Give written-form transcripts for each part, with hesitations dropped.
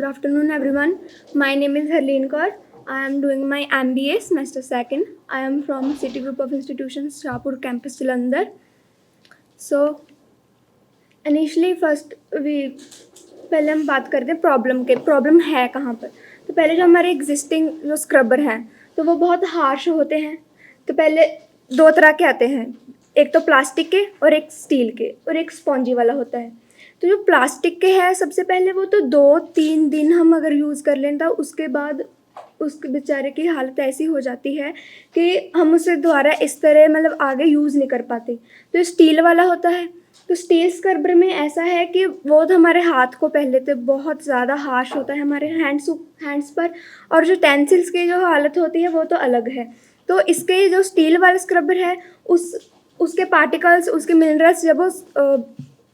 afternoon, everyone. My name is Harleen Kaur. I am doing my MBA semester second. I am from City Group of Institutions, Shahpur campus, Jalandhar. So, initially first we पहले हम बात करते हैं problem के, problem है कहाँ पर। तो पहले जो हमारे एग्जिस्टिंग जो स्क्रबर हैं तो वो बहुत हार्श होते हैं। तो पहले दो तरह के आते हैं, एक तो प्लास्टिक के और एक स्टील के और एक स्पॉन्जी वाला होता है। तो जो प्लास्टिक के हैं सबसे पहले वो तो 2-3 दिन हम अगर यूज़ कर लें तो उसके बाद उस बेचारे की हालत ऐसी हो जाती है कि हम उसे दोबारा इस तरह मतलब आगे यूज़ नहीं कर पाते। तो स्टील वाला होता है, तो स्टील स्क्रबर में ऐसा है कि वो तो हमारे हाथ को पहले तो बहुत ज़्यादा हार्श होता है हमारे हैंड्स पर, और जो टेंसिल्स की जो हालत होती है वो तो अलग है। तो इसके जो स्टील वाला स्क्रबर है उसके पार्टिकल्स, उसके मिनरल्स जब वो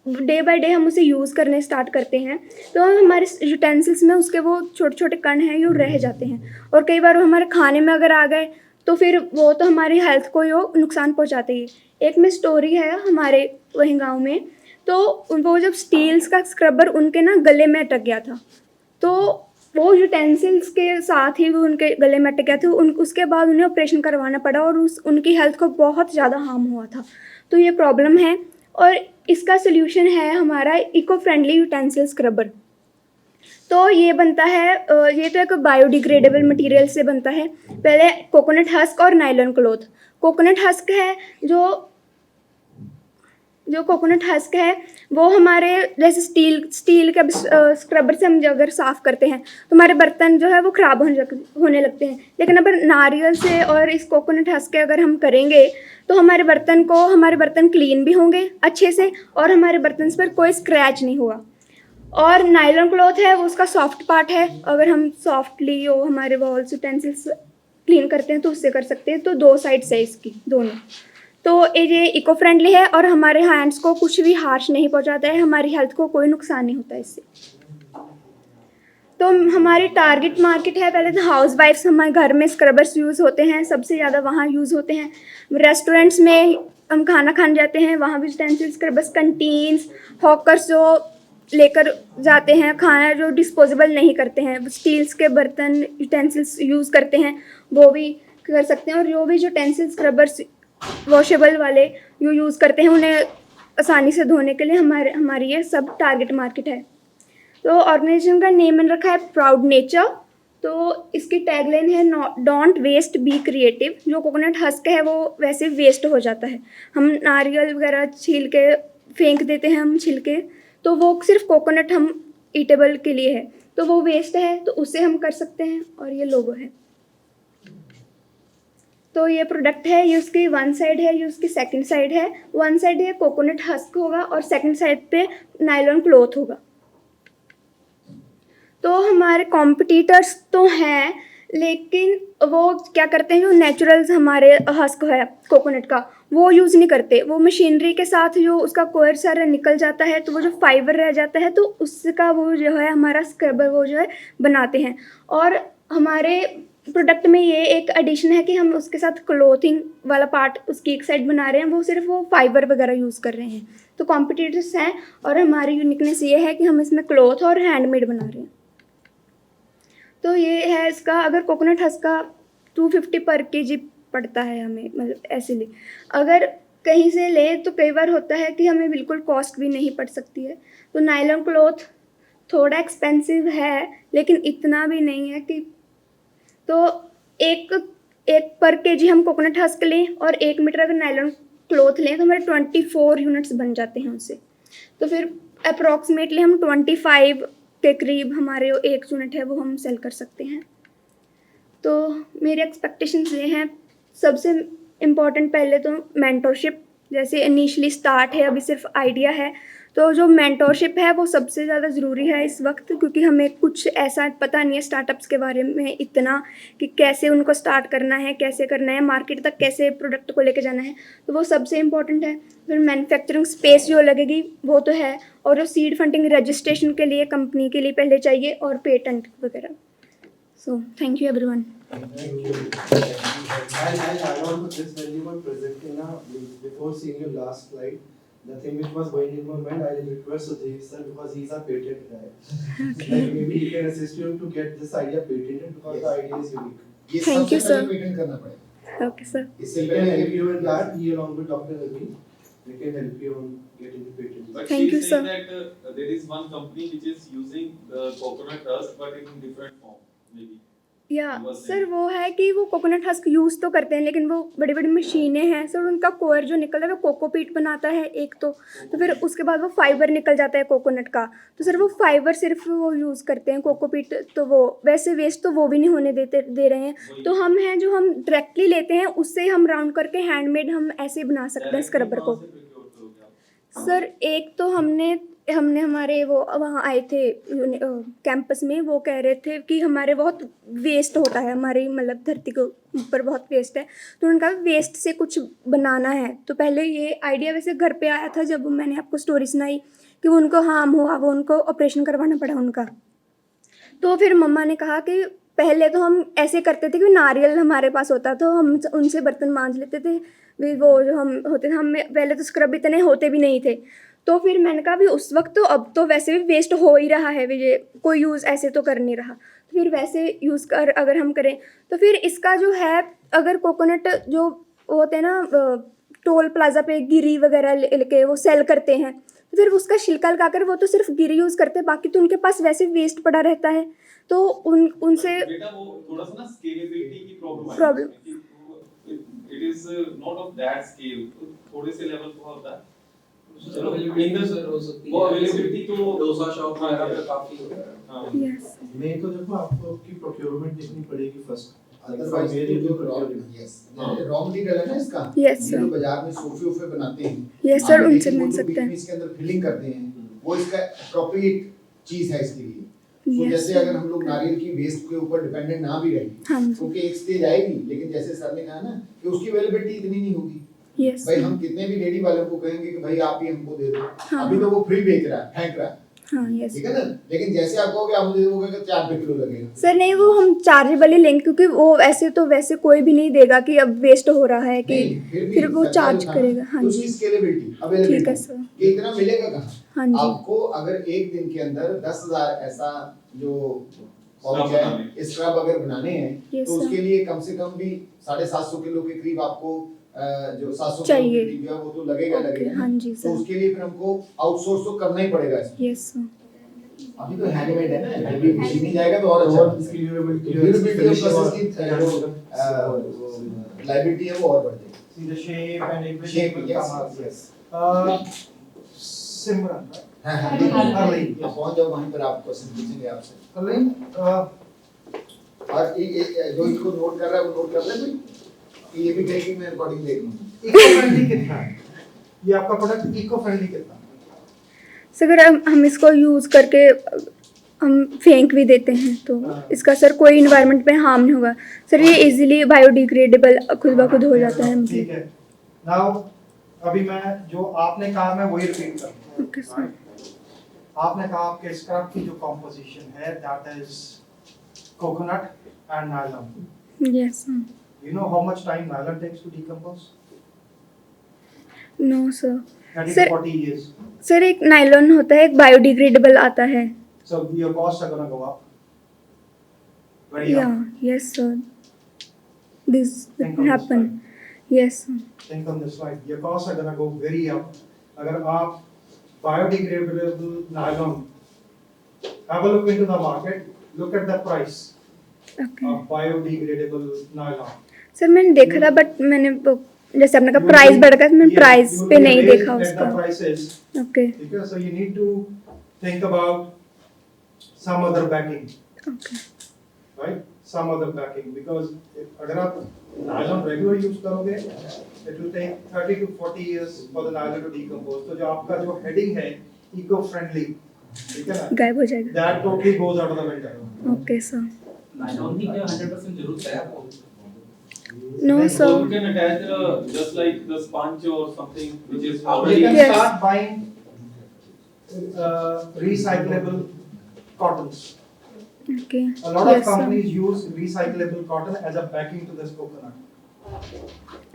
डे बाय डे हम उसे यूज़ करने स्टार्ट करते हैं तो हमारे यूटेंसिल्स में उसके वो छोटे छोटे कण हैं जो रह जाते हैं, और कई बार वो हमारे खाने में अगर आ गए तो फिर वो तो हमारी हेल्थ को वो नुकसान पहुंचाते ही। एक में स्टोरी है हमारे वहीं गांव में, तो वो जब स्टील्स का स्क्रबर उनके ना गले में अटक गया था, तो वो यूटेंसिल्स के साथ ही वो उनके गले में अटक गया था। उसके बाद उन्हें ऑपरेशन करवाना पड़ा और उनकी हेल्थ को बहुत ज़्यादा हार्म हुआ था। तो ये प्रॉब्लम है और इसका सोल्यूशन है हमारा इको फ्रेंडली यूटेंसिल स्क्रबर। तो ये बनता है, ये तो एक बायोडिग्रेडेबल मटेरियल से बनता है। पहले कोकोनट हस्क और नायलॉन क्लॉथ। कोकोनट हस्क है जो कोकोनट हस्क है वो हमारे जैसे स्टील के स्क्रबर से हम अगर साफ़ करते हैं तो हमारे बर्तन जो है वो ख़राब होने लगते हैं। लेकिन अगर नारियल से और इस कोकोनट हस्क के अगर हम करेंगे तो हमारे बर्तन क्लीन भी होंगे अच्छे से और हमारे बर्तन पर कोई स्क्रैच नहीं होगा। और नायलॉन क्लॉथ है वो उसका सॉफ्ट पार्ट है, अगर हम सॉफ्टली वो हमारे वॉल्स यूटेंसिल्स क्लीन करते हैं तो उससे कर सकते हैं। तो 2 साइड्स है इसकी दोनों। तो ये इको फ्रेंडली है और हमारे हैंड्स को कुछ भी हार्श नहीं पहुंचाता है, हमारी हेल्थ को कोई नुकसान नहीं होता इससे। तो हमारी टारगेट मार्केट है, पहले तो हाउस वाइफ्स हमारे घर में स्क्रबर्स यूज़ होते हैं, सबसे ज़्यादा वहाँ यूज़ होते हैं। रेस्टोरेंट्स में हम खाना खाने जाते हैं वहाँ भी यूटेंसिल स्क्रबर्स, कंटीन्स, हॉकर्स जो लेकर जाते हैं खाना जो डिस्पोजेबल नहीं करते हैं, स्टील्स के बर्तन यूटेंसिल्स यूज़ करते हैं वो भी कर सकते हैं। और जो भी यूटेंसिल स्क्रबर्स वॉशेबल वाले जो यूज़ करते हैं उन्हें आसानी से धोने के लिए हमारी ये सब टारगेट मार्केट है। तो ऑर्गेनाइजेशन का नेम मैंने रखा है प्राउड नेचर। तो इसकी टैगलाइन है डोंट वेस्ट बी क्रिएटिव। जो कोकोनट हस्क है वो वैसे वेस्ट हो जाता है, हम नारियल वगैरह छील के फेंक देते हैं हम छिलके, तो वो सिर्फ कोकोनट हम ईटेबल के लिए है, तो वो वेस्ट है तो उससे हम कर सकते हैं। और ये लोगो है। तो ये प्रोडक्ट है, ये उसकी वन साइड है, ये उसकी सेकंड साइड है। वन साइड ये कोकोनट हस्क होगा और सेकंड साइड पे नायलॉन क्लॉथ होगा। तो हमारे कॉम्पिटिटर्स तो हैं लेकिन वो क्या करते हैं, जो नेचुरल्स हमारे हस्क है कोकोनट का वो यूज़ नहीं करते। वो मशीनरी के साथ जो उसका कोर सारा निकल जाता है तो वो जो फाइबर रह जाता है तो उसका वो जो है हमारा स्क्रबर वो जो है बनाते हैं। और हमारे प्रोडक्ट में ये एक एडिशन है कि हम उसके साथ क्लोथिंग वाला पार्ट उसकी एक साइड बना रहे हैं, वो सिर्फ वो फाइबर वगैरह यूज़ कर रहे हैं। तो कॉम्पिटिटर्स हैं और हमारी यूनिकनेस ये है कि हम इसमें क्लॉथ और हैंडमेड बना रहे हैं। तो ये है इसका, अगर कोकोनट हस्क का 250 पर केजी पड़ता है हमें, मतलब ऐसे ले अगर कहीं से ले तो कई बार होता है कि हमें बिल्कुल कॉस्ट भी नहीं पड़ सकती है। तो नायलॉन क्लॉथ थोड़ा एक्सपेंसिव है लेकिन इतना भी नहीं है कि, तो एक पर केजी हम कोकोनट हस्क लें और 1 मीटर अगर नायलॉन क्लॉथ लें तो हमारे 24 यूनिट्स बन जाते हैं उससे। तो फिर अप्रॉक्सीमेटली हम 25 के करीब हमारे जो 1 यूनिट है वो हम सेल कर सकते हैं। तो मेरे एक्सपेक्टेशंस ये हैं, सबसे इम्पॉर्टेंट पहले तो मेंटोरशिप। जैसे इनिशियली स्टार्ट है, अभी सिर्फ आइडिया है, तो जो मेंटोरशिप है वो सबसे ज़्यादा ज़रूरी है इस वक्त, क्योंकि हमें कुछ ऐसा पता नहीं है स्टार्टअप्स के बारे में इतना कि कैसे उनको स्टार्ट करना है, कैसे करना है, मार्केट तक कैसे प्रोडक्ट को लेके जाना है, तो वो सबसे इम्पॉर्टेंट है। फिर मैन्युफैक्चरिंग स्पेस जो लगेगी वो तो है, और जो सीड फंडिंग रजिस्ट्रेशन के लिए कंपनी के लिए पहले चाहिए, और पेटेंट वगैरह। So thank you everyone. Thank you. I'll add on to this when you were presenting now, before seeing your last slide. the thing which was going in my mind, I request Sudhir sir because he's a patent guy. Like maybe he can assist you to get this idea patented because the idea is unique. ये Thank सबसे you, sir. पहले patent करना पड़ेगा। Okay, sir. इससे He can पहले help you in that. He along with Dr. Ravi, they can help you on getting the patent. But Thank she you, is sir. saying that there is one company which is using the coconut husk but in different form, maybe. या You were sir saying. वो है कि वो coconut husk use तो करते हैं लेकिन वो बड़ी बड़ी मशीनें हैं सर, उनका कोयर जो निकलता है वो कोकोपीट बनाता है एक तो फिर उसके बाद वो फाइबर निकल जाता है कोकोनट का, तो सर वो फाइबर सिर्फ वो यूज़ करते हैं कोकोपीट, तो वो वैसे वेस्ट तो वो भी नहीं होने दे रहे हैं। तो हम हैं जो हम डायरेक्टली लेते हैं उससे हम राउंड करके हैंडमेड हम ऐसे बना सकते हैं स्क्रबर को। कहाँ से procure करोगे आप? सर एक तो हमने हमारे वो वहाँ आए थे कैंपस में, वो कह रहे थे कि हमारे बहुत वेस्ट होता है, हमारी मतलब धरती के ऊपर बहुत वेस्ट है, तो उनका वेस्ट से कुछ बनाना है। तो पहले ये आइडिया वैसे घर पे आया था जब मैंने आपको स्टोरी सुनाई कि वो उनको हार्म हुआ, वो उनको ऑपरेशन करवाना पड़ा उनका। तो फिर मम्मा ने कहा कि पहले तो हम ऐसे करते थे कि नारियल हमारे पास होता तो हम उनसे बर्तन मांज लेते थे, वो जो हम होते थे, हम पहले तो स्क्रब इतने होते भी नहीं थे। तो फिर मैंने कहा भी उस वक्त तो अब तो वैसे भी वेस्ट हो ही रहा है, ये कोई यूज़ ऐसे तो कर नहीं रहा, तो फिर वैसे यूज़ कर अगर हम करें तो फिर इसका जो है अगर कोकोनट जो होते हैं ना टोल प्लाजा पे गिरी वगैरह लेके वो सेल करते हैं, तो फिर उसका छिलका लगाकर वो तो सिर्फ गिरी यूज़ करते हैं, बाकी तो उनके पास वैसे वेस्ट पड़ा रहता है। तो उनसे बेटा वो थोड़ा सा ना स्केलेबिलिटी की problem Problem. It is not of that scale, थोड़े से लेवल का होता है। चलो अवेलेबिलिटी सर हो सकती है, वो अवेलेबिलिटी तो डोसा शॉप हाँ, वगैरह पे हाँ। काफी होता है। हाँ। यस नहीं तो देखो आपको आपकी प्रोक्योरमेंट देखनी पड़ेगी फर्स्ट। अदरवाइज जो रॉ मटेरियल है ना इसका, Yes, ये sir. जो बाजार में सोफे वोफे बनाते हैं, Yes, sir, आप उनसे देखिए वो मिल जो सकते हैं। बीच में इसके अंदर फिलिंग करते हैं, वो इसका अप्रोप्रिएट चीज है इसके लिए। तो Yes, जैसे sir. अगर हम लोग नारियल की वेस्ट के ऊपर डिपेंडेंट ना भी रहे, हाँ जी। क्योंकि एक स्टेज आएगी, लेकिन जैसे सर ने कहा ना कि उसकी अवेलेबिलिटी इतनी नहीं होगी। यस भाई हम कितने भी रेडी वालों को कहेंगे कि भाई आप ही हमको दे दो, हाँ। अभी तो वो फ्री बेच रहा है, फेंक रहा है, हाँ यस ठीक है ना। लेकिन जैसे आप कहोगे आप मुझे दोगे कि 4 रुपए किलो लगेगा, सर, नहीं वो हम चार्जेबल ही लेंगे क्योंकि वो ऐसे तो वैसे कोई भी नहीं देगा कि अब वेस्ट हो रहा है कि नहीं, भी फिर वो सरकार चार्ज जो था, करेगा। हाँ तो जी उसकी स्केलेबिलिटी ठीक है अवेलेबिलिटी सर। कि इतना मिलेगा कहाँ। हाँ जी आपको अगर एक दिन के अंदर 10,000 ऐसा जो स्क्रब pouch है, बनाने। स्क्रब अगर बनाने हैं, Yes, तो sir. उसके लिए कम से कम भी 750 किलो के करीब आपको जो 700 किलो चाहिए। की डिब्बा वो तो लगेगा Okay, लगेगा हाँ जी, तो sir. उसके लिए फिर हमको आउटसोर्स तो करना ही पड़ेगा इसको। Yes sir. अभी तो हैंडमेड है ना, अभी मशीन में जाएगा तो और अच्छा और इसकी ड्यूरेबिलिटी ड्यूरेबिलिटी ऑफ प्रोसेस की लायबिलिटी है वो और बढ़ जाएगी। See the shape and everything Shape, will yes, come up. yes. Simran, right? हाँ हाँ Arlene. आप पहुंच जाओ वहीं पर, आप क्वेश्चन पूछेंगे आपसे। Arlene, और जो इनको नोट कर रहा है वो नोट कर ले कोई, कि ये भी कहे कि मैं रिकॉर्डिंग देख लूँ। eco-friendly कितना है? ये आपका प्रोडक्ट eco-friendly कितना है? सर अगर हम इसको यूज़ करके हम फेंक भी देते हैं तो हाँ। इसका सर कोई इन्वायरमेंट पे हार्म नहीं होगा सर, ये इजीली बायोडिग्रेडेबल खुद ब खुद हो जाता है ठीक मतलब। है। Now अभी मैं जो आपने कहा मैं वही रिपीट कर रहा हूँ। Okay, sir. आपने कहा आपके स्क्रब की जो कॉम्पोजिशन है that is coconut and nylon. Yes sir. You know how much time nylon takes to decompose? No sir. 30 Sir- to 40 years. Sir एक नायलॉन होता है, एक बायोडिग्रेडेबल आता है। So your costs are gonna go up. Very या up. Yes sir, this Think on this happen. Yes sir. Think on this slide. Your costs are gonna go very up. अगर आप biodegradable nylon, have a look into the market, look at the price okay of biodegradable nylon. Sir मैंने देखा था but मैंने जैसे आपने You कहा will price be- बढ़ गया तो मैंने yes, प्राइस you will पे be नहीं amazed देखा at उसका। the prices. ओके ठीक है? So you need to think about some other backing, okay right? Some other backing because अगर आप nylon regular use करोगे, it will take 30 to 40 years for the nylon to decompose. तो जो आपका जो heading है eco-friendly, ठीक है ना? गायब हो जाएगा। That totally goes out of the window. Okay sir. Nylon की क्या 100% जरूरत है आपको? No Like, So you sir. can attach just like the sponge or something which is You already. can Yes. start buying recyclable cottons. Okay A lot of yes sir. companies use recyclable cotton as a backing to this coconut,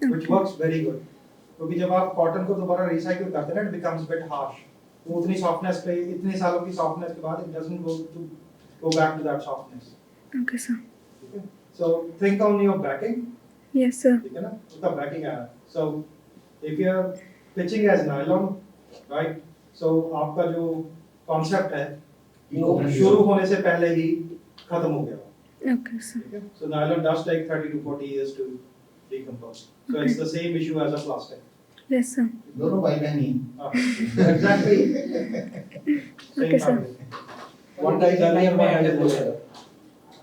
which Okay. works very good. क्योंकि जब आप cotton को दोबारा recycle करते हैं ना, it becomes bit harsh. तो उतनी सॉफ्टनेस पे, इतने सालों की सॉफ्टनेस के बाद, it doesn't go back to that softness. Okay, sir. ठीक है? So think on your backing, Yes, sir. ठीक है ना, उसका backing है। So if you are pitching as nylon, right? So आपका जो concept है वो शुरू होने से पहले ही खत्म हो गया। Okay, sir. ठीक है? So nylon does take 30 to 40 years to decompose. So it's the same issue as a plastic. Yes, sir. दोनों भाई बहन ही Exactly. Okay, Same sir. family. One guy is earlier, one guy is later.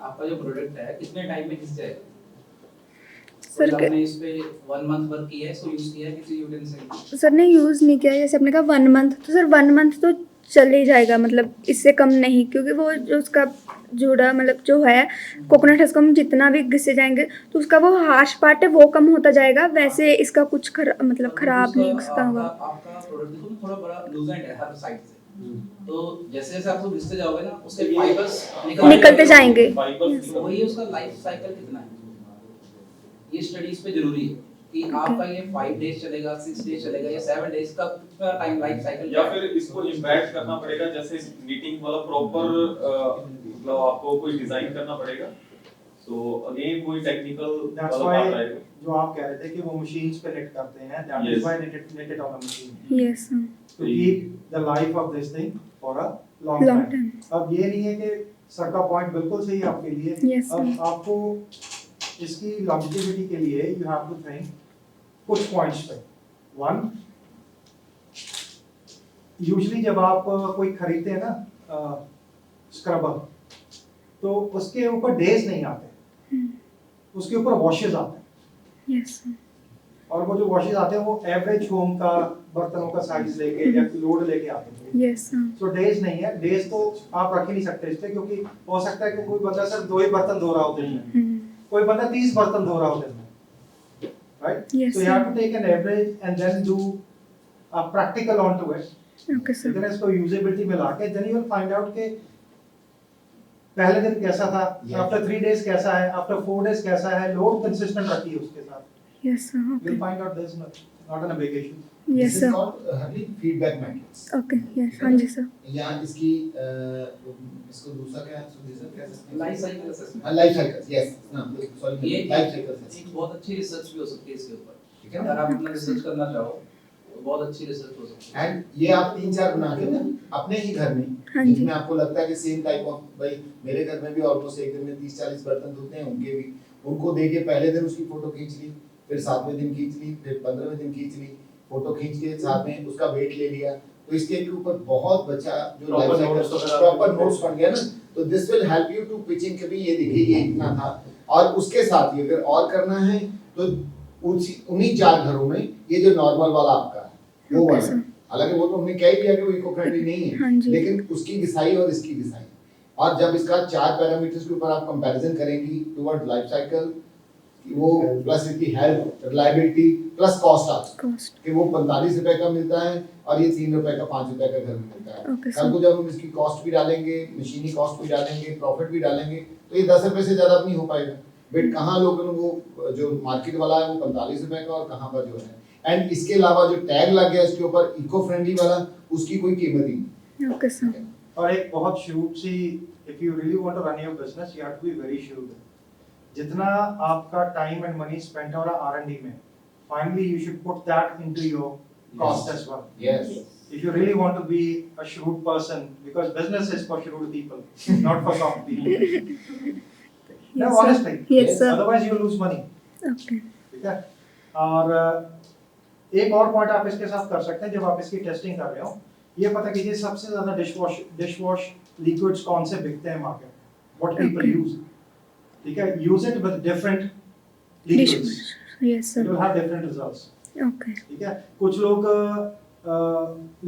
आपका जो product है कितने time में घिस जाएगा? सर मतलब आपने इस पे 1 मंथ वर्क किया है, इसको यूज किया है किसी यूटेंसिल? सर ने यूज़ नहीं किया, जैसे आपने कहा 1 मंथ, तो सर 1 मंथ तो चल ही जाएगा, मतलब इससे कम नहीं, क्योंकि वो जो उसका जुड़ा मतलब जो है कोकोनट है, उसको हम जितना भी घिसे जाएंगे तो उसका वो हार्श पार्ट है वो कम होता जाएगा, वैसे इसका कुछ मतलब खराब नहीं होता होगा। आपका प्रोडक्ट देखो थोड़ा बड़ा लूज एंड है हर साइड से, तो जैसे जैसे आप उसको घिसते जाओगे ना उसके फाइबर्स निकलते जाएंगे। फाइबर्स तो वही उसका लाइफ साइकिल कितना है, ये स्टडीज पे जरूरी है कि आपका ये 5 डेज चलेगा, 6 डेज चलेगा या 7 डेज का कितना टाइम लाइफ साइकिल, या फिर इसको इम्पैक्ट करना पड़ेगा, जैसे नीटिंग वाला प्रॉपर मतलब आपको कोई डिजाइन करना पड़ेगा। सो अगेन कोई टेक्निकल That's वाला why बात आएगा। जो आप कह रहे थे कि वो machines पे knit करते हैं, that Yes. is why knit it on a machine. Yes, sir. To keep the life of this thing for a long Long time. time. अब ये नहीं है कि सर का पॉइंट बिल्कुल सही है आपके लिए। Yes, अब sir. आपको इसकी longevity के लिए you have to think कुछ पॉइंट्स पे। One, usually जब आप कोई खरीदते हैं ना स्क्रबर, तो उसके ऊपर डेज नहीं आते, उसके ऊपर वॉशेज आते हैं। Yes, sir. और वो जो वॉशेज आते हैं वो एवरेज होम का बर्तनों का साइज लेके या लोड लेके आते हैं। Yes, sir. सो डेज नहीं है, डेज तो आप रख ही नहीं सकते इस पे, क्योंकि हो सकता है कि कोई बंदा सिर्फ 2 ही बर्तन धो रहा हो दिन में, Hmm. कोई बंदा 30 बर्तन धो रहा हो दिन में, right? Yes, so you sir. Have to take an average and then do a practical on to it. Okay, sir. इधर इसको यूजेबिलिटी में लाके then you will find out कि पहले दिन कैसा था, Yes. आफ्टर 3 डेज कैसा है, आफ्टर 4 डेज कैसा है, लोड कंसिस्टेंट रखिए उसके साथ। Yes, sir. You Okay. Will find out this not an big issue. Yes, This sir. is called feedback matrix. Okay. Yes. हाँ जी सर. या इसकी इसको दूसरा क्या कह सकते हैं? Life cycle assessment. Life cycle, yes, sorry, ये लाइफ साइकिल एक बहुत अच्छी रिसर्च भी हो सकती है इसके ऊपर, ठीक है अगर ना? आप अपना रिसर्च करना चाहो तो बहुत अच्छी रिसर्च हो सकती है। एंड ये आप 3-4 बना के ना अपने ही घर में, हाँ जी. जिसमें आपको लगता है कि सेम टाइप ऑफ, भाई मेरे घर में भी ऑलमोस्ट एक दिन में 30-40 बर्तन धोते हैं, उनके भी, उनको देके पहले दिन उसकी फोटो खींच ली, फिर 7वें दिन खींच ली, फिर 15वें दिन खींच ली, फोटो खींच के साथ में उसका वेट ले लिया, तो इसके ऊपर बहुत बच्चा जो Proper लाइफ notes साइकिल वगैरह प्रॉपर नोट्स बन गया ना, तो this will help you to pitching कि भी ये देखिए ये इतना था। और उसके साथ ही अगर और करना है तो उन्हीं 4 घरों में ये जो नॉर्मल वाला आपका है वो Okay, वाला, sir. हालांकि वो तो हमने कह ही दिया कि वो इको फ्रेंडली नहीं हाँ है, जी. लेकिन उसकी घिसाई और इसकी घिसाई, और जब इसका 4 पैरामीटर्स के ऊपर आप कंपैरिजन करेंगी टुवर्ड लाइफ साइकिल, वो प्लस इसकी हेल्थ, रिलायबिलिटी प्लस कॉस्ट आता Cost. कि वो 45 रुपए का मिलता है और ये 3 रुपए का 5 रुपए का घर में मिलता है। Okay, कल को जब हम इसकी कॉस्ट भी डालेंगे, मशीनी कॉस्ट भी डालेंगे, प्रॉफिट भी डालेंगे, तो ये 10 रुपए से ज्यादा नहीं हो पाएगा। बट कहाँ लोगों ने वो जो मार्केट वाला है वो 45 रुपए का, और कहाँ पर जो है, एंड इसके अलावा जो टैग लग गया इसके ऊपर इको फ्रेंडली वाला, उसकी कोई कीमत ही नहीं। Okay, sir. और एक बहुत shrewd C, if you really want to run your business, you have to be very shrewd. जितना आपका time and money spent हो रहा R&D में, finally you should put that into your cost as well. Yes. If you really want to be a shrewd person, because business is for shrewd people, not for soft people. No, Yes, sir. honestly. Yes, sir. Otherwise you lose money. Okay. ठीक है? और एक और point आप इसके साथ कर सकते हैं जब आप इसकी टेस्टिंग कर रहे हो, ये पता कीजिए सबसे ज्यादा डिशवॉश लिक्विड्स कौन से बिकते हैं मार्केट में, व्हाट पीपल Okay. यूज, ठीक है? Use it with different liquids, Dishwasher. Yes, it will sir. Have different results, Okay. ठीक है? कुछ लोग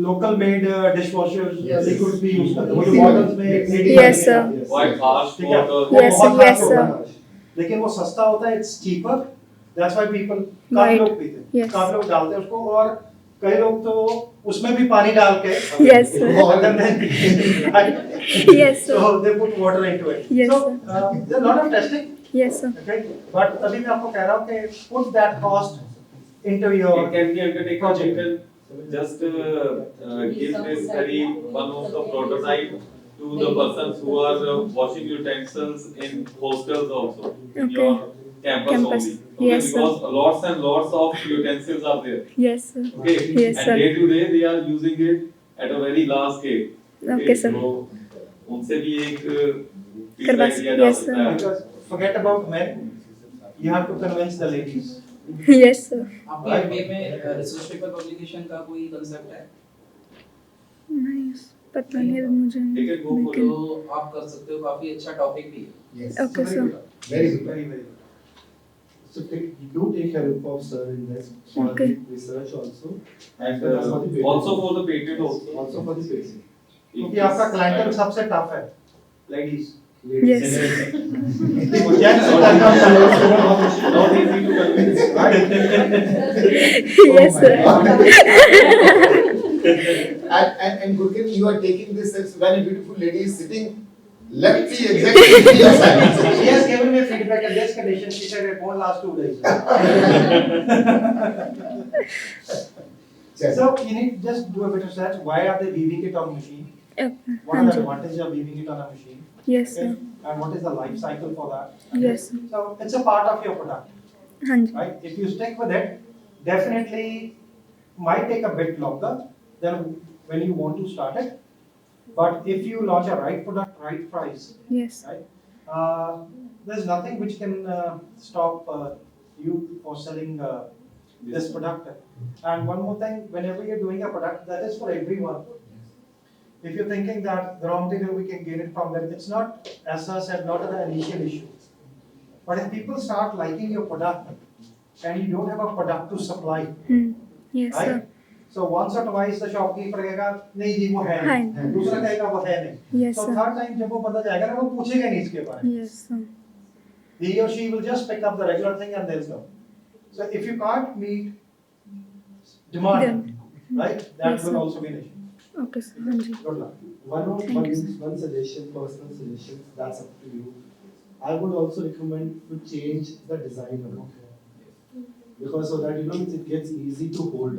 local made dishwasher Yes. Liquid भी यूज करते हैं, वो जो Yes. बॉटल्स में kneading Yes, करके sir. आती है। White harsh ठीक है? water. वो Yes, बहुत sir. Yes, harsh sir. होता है, लेकिन वो सस्ता होता है, it's cheaper, that's why people, काफी Right. लोग पीते हैं, Yes. काफी लोग डालते हैं उसको, और कई लोग तो उसमें भी पानी डाल के Yes, sir. and then right? Yes, sir. So they put water into it. Yes, So sir. there's a lot of testing, Yes, sir. okay? But तभी मैं आपको कह रहा हूँ कि put that cost into your It can be undertaken, project. you can just give this very one of the prototype to the persons who are washing utensils in hostels also, in Okay. your campus Campus. only. Okay, Yes, sir. because lots and lots of utensils are there. Yes, sir. Okay, Yes, and sir. day to day they are using it at a very large scale. Okay, sir. तो उनसे भी एक करवा feedback लिया जा yes, सकता है. because forget about men, you have to convince the ladies. Yes, sir. आपके एमबीए में रिसर्च पेपर पब्लिकेशन का कोई कंसेप्ट है? नहीं, पता नहीं अभी मुझे। ठीक है, go for it. तो आप कर सकते हो, काफी अच्छा टॉपिक भी है। Yes. Okay, So sir. Very good. Very, very good. So do take help of sir in this for Okay. the research also. And for the patent. also for the patent also. Also for the patent. क्योंकि आपका clientele सबसे tough है, ladies. Yes. वो gents का काम Not easy to convince, right? Yes, sir. And Gurkin, you are taking this as when a beautiful lady is sitting lefty exactly to your side. She has given me feedback at this condition. She said it won't last 2 days. Yes. So you need just do a bit of research. Why are they weaving it on machine? Okay. What हाँ are the ji. advantages of weaving it on a machine? Yes, Okay? sir. And what is the life cycle for that? Yes, sir. So it's a part of your product, हाँ जी। right? If you stick with it, definitely might take a bit longer than when you want to start it. But if you launch a right product, right price, Yes. right? There's nothing which can stop you for selling this product. And one more thing, whenever you're doing a product, that is for everyone. If you're thinking that the raw material we can get it from there, it's not, as I said, not an initial issue. But if people start liking your product and you don't have a product to supply, Yes, sir. right? So once or twice the shopkeeper कहेगा नहीं जी वो है है। नहीं, दूसरा कहेगा वो है नहीं। Yes, So sir. third time जब वो बंदा जाएगा ना वो पूछेगा नहीं इसके बारे में। Yes, sir. He or she will just pick up the regular thing and they'll go. So if you can't meet demand, right, that Yes, will sir. also be an issue. Okay, sir. हाँ जी। Good luck. Thank you, sir. One suggestion, personal suggestion, that's up to you. I would also recommend to change the design a bit. Because so that it gets easy to hold.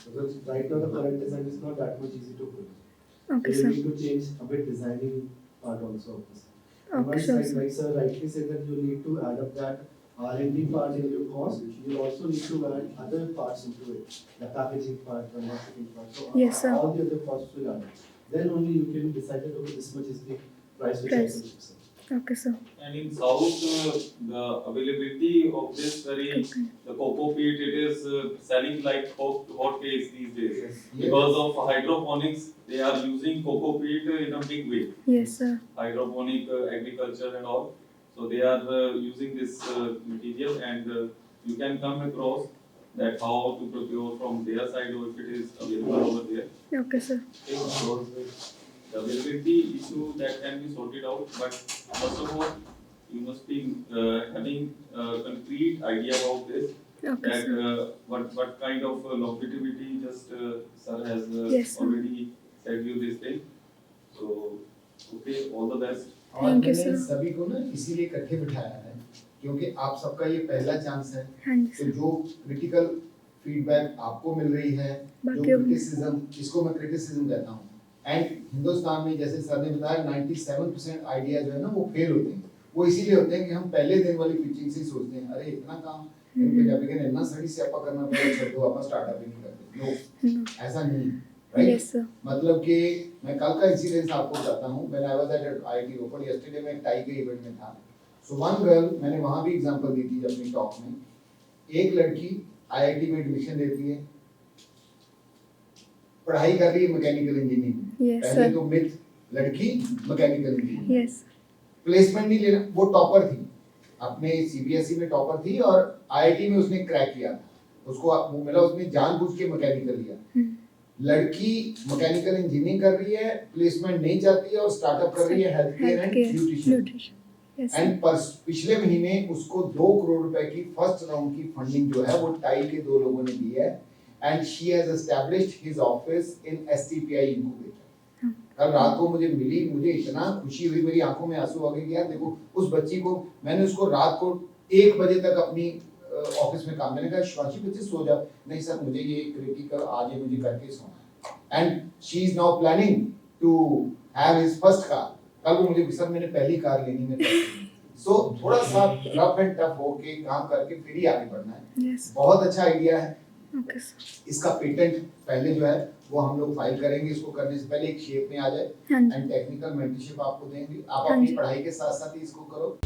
Because right now the current design is not that much easy to hold. Okay, So sir. you need to change a bit designing part also of this. And Okay, once, sure, like, sir. like sir rightly said that you need to add up that R&D part in your cost, you also need to add other parts into it, the packaging part, the marketing part. So Yes, sir. all the other costs will add up. Then only you can decide that okay, this much is the price which I Price. can fix. Okay, sir. And in South, the availability of this the cocoa peat, it is selling like hot cakes these days. Yes. Because of hydroponics, they are using cocoa peat in a big way. Yes, sir. Hydroponic agriculture and all. So they are using this material, and you can come across that how to procure from their side or if it is available over there. Okay, sir. Okay, so the availability issue that can be sorted out, but first of all, you must be having a concrete idea about this. Okay, That sir. what kind of longevity just sir has Yes, sir. already said you this thing. So okay, all the best. और Thank you, मैंने sir. सभी को ना इसीलिए इकट्ठे बिठाया है क्योंकि आप सबका ये पहला चांस है। हाँ जी, तो सर। जो क्रिटिकल फीडबैक आपको मिल रही है, जो बाकियों को- क्रिटिसिज्म, इसको मैं क्रिटिसिज्म कहता हूँ। एंड हिंदुस्तान में जैसे सर ने बताया 97% आइडिया जो है ना वो फेल होते हैं। वो इसीलिए होते हैं कि हम पहले दिन वाली पिचिंग से ही सोचते हैं अरे इतना काम पंजाबी के इतना सड़ी स्यापा करना पड़ेगा, छोड़ दो, वापस स्टार्टअप ही नहीं करते। नो, ऐसा नहीं है। राइट? Yes, sir. मतलब कि मैं कल का इंसिडेंस आपको बताता हूँ। When I was at IIT Ropar yesterday में एक टाई के इवेंट में था। सो वन गर्ल, मैंने वहाँ भी एग्जांपल दी थी अपनी टॉक में। एक लड़की आईआईटी में एडमिशन लेती है, पढ़ाई कर रही है मैकेनिकल इंजीनियरिंग। Yes, पहले sir. तो मिथ, लड़की मैकेनिकल इंजीनियरिंग, Yes. प्लेसमेंट नहीं लेना। वो टॉपर थी, अपने सीबीएसई में टॉपर थी और आईआईटी में उसने क्रैक किया था। उसको वो मिला, उसने जानबूझ के मैकेनिकल लिया। लड़की मैकेनिकल इंजीनियरिंग कर रही है, प्लेसमेंट नहीं चाहती है और स्टार्टअप कर रही है health care and Healthcare, nutrition. nutrition. Yes, sir. And पिछले महीने उसको 2 करोड़ रुपए की फर्स्ट राउंड की फंडिंग जो है वो टाई के 2 लोगों ने दी है। And she has established his office in STPI incubator. कल रात को मुझे मिली, मुझे इतना खुशी हुई, मेरी आंखों में आंसू आ गए कि यार देखो उस बच्ची को, मैंने उसको रात को 1 बजे तक अपनी ऑफिस में काम, मैंने कहा शिवांशी बच्चे सो जाओ, नहीं सर मुझे ये क्रिटिकल आज ये मुझे करके सोना है, and she is now planning to have his first car, कल वो मुझे सर मैंने पहली कार लेनी है। सो थोड़ा सा रफ एंड टफ होके काम करके फिर ही आगे बढ़ना है। Yes. बहुत अच्छा आइडिया है। Okay, sir. इसका पेटेंट पहले जो है वो हम लोग फाइल करेंगे, इसको करने से पहले एक शेप में आ जाए, हाँ जी। एंड टेक्निकल मेंटरशिप आपको देंगे, आप हाँ अपनी जी। पढ़ाई के साथ साथ ही इसको करो।